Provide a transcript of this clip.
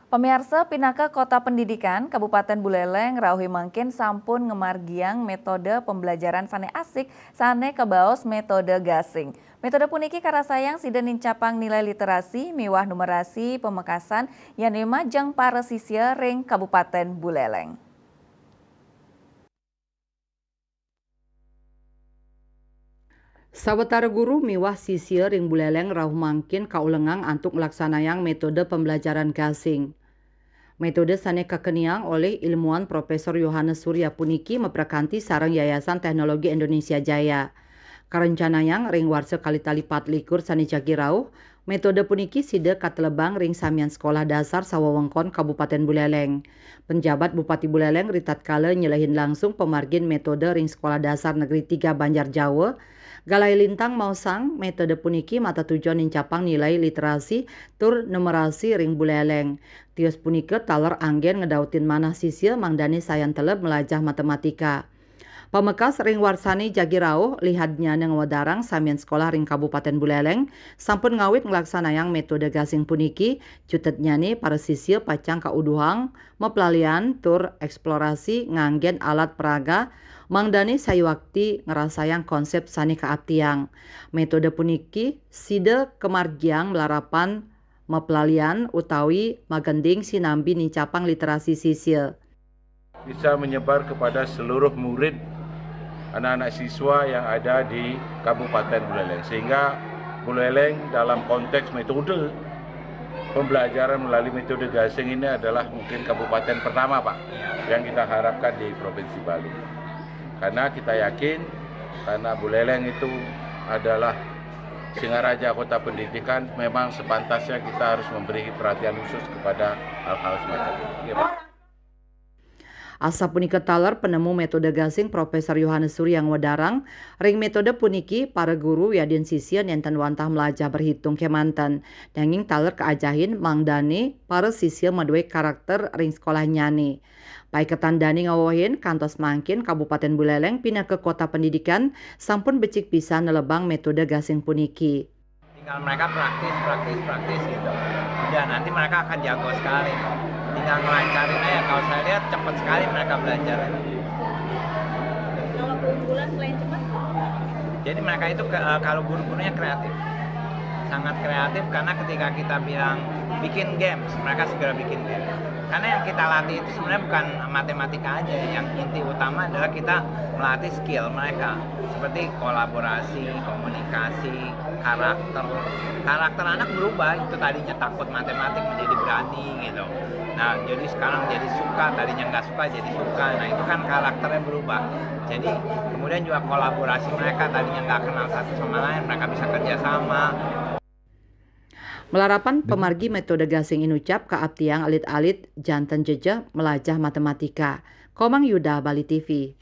Pemirsa Pinaka Kota Pendidikan Kabupaten Buleleng Rauhi Mangkin sampun ngemargiang metode pembelajaran sane asik sane kebaos metode gasing. Metode puniki karasayang sida nincapang nilai literasi miwah numerasi pemekasan yang dimajang para sisya ring Kabupaten Buleleng. Sawetara guru miwah sisir ring Buleleng rauh mangkin kaulengang antuk melaksanayang metode pembelajaran gasing. Metode sane kakeniang oleh ilmuwan Profesor Yohanes Surya puniki meprakanti sarang Yayasan Teknologi Indonesia Jaya. Karencanayang ring warsa kali tali 4 sane jagi rauh, metode puniki sida katelebang ring samian sekolah dasar Sawawengkon Kabupaten Buleleng. Penjabat Bupati Buleleng Ritat Kale nyelehin langsung pemargin metode ring sekolah dasar negeri 3 Banjar Jawa. Galai lintang mausang metode puniki mata tujuan nincapang nilai literasi tur numerasi ring Buleleng. Tios punike taler anggen ngedautin manah sisil mangdani sayan teleb melajah matematika. Pamekas ring warsani jagi rauh lihadnya neng wadarang samian sekolah ring Kabupaten Buleleng sampun ngawit ngelaksanayang metode gasing puniki cutet nyani para sisil pacang kauduhang mepelalian tur eksplorasi nganggen alat peraga mangdani sayuakti ngerasayang konsep sani kaaptiang. Metode puniki side kemargiang melarapan mepelalian utawi magending sinambi nincapang literasi sisil. Bisa menyebar kepada seluruh murid anak-anak siswa yang ada di Kabupaten Buleleng, sehingga Buleleng dalam konteks metode pembelajaran melalui metode gasing ini adalah mungkin kabupaten pertama Pak yang kita harapkan di Provinsi Bali, karena kita yakin karena Buleleng itu adalah Singaraja Kota Pendidikan, memang sepantasnya kita harus memberi perhatian khusus kepada hal-hal semacam ini. Asa punika taler penemu metode gasing Profesor Yohanes Surya wadarang ring metode puniki para guru yadin sisian enten wantah melajah berhitung kemanten danging taler keajahin mangdani para sisian maduwe karakter ring sekolah nyani. Baik ketandani ngawohin kantos mangkin Kabupaten Buleleng pindah ke Kota Pendidikan sampun becik bisa nelebang metode gasing puniki. Tinggal mereka praktis gitu. Udah nanti mereka akan jago sekali. Tinggal ngelancarin aja. Kalau saya lihat cepat sekali mereka belajar. Kalau keunggulan selain cepat? Jadi mereka itu kalau guru-gurunya kreatif. Sangat kreatif karena ketika kita bilang bikin games, mereka segera bikin games. Karena yang kita latih itu sebenarnya bukan matematika aja, yang inti utama adalah kita melatih skill mereka seperti kolaborasi, komunikasi, karakter. Karakter anak berubah, itu tadinya takut matematik menjadi berani gitu. Nah jadi sekarang jadi suka, tadinya nggak suka jadi suka. Nah itu kan karakternya berubah. Jadi kemudian juga kolaborasi mereka tadinya nggak kenal satu sama lain, mereka bisa kerja sama. Melarapan pemargi metode gasing inucap kaaptiang alit-alit jantan jejeh melajah matematika. Komang Yuda, Bali TV.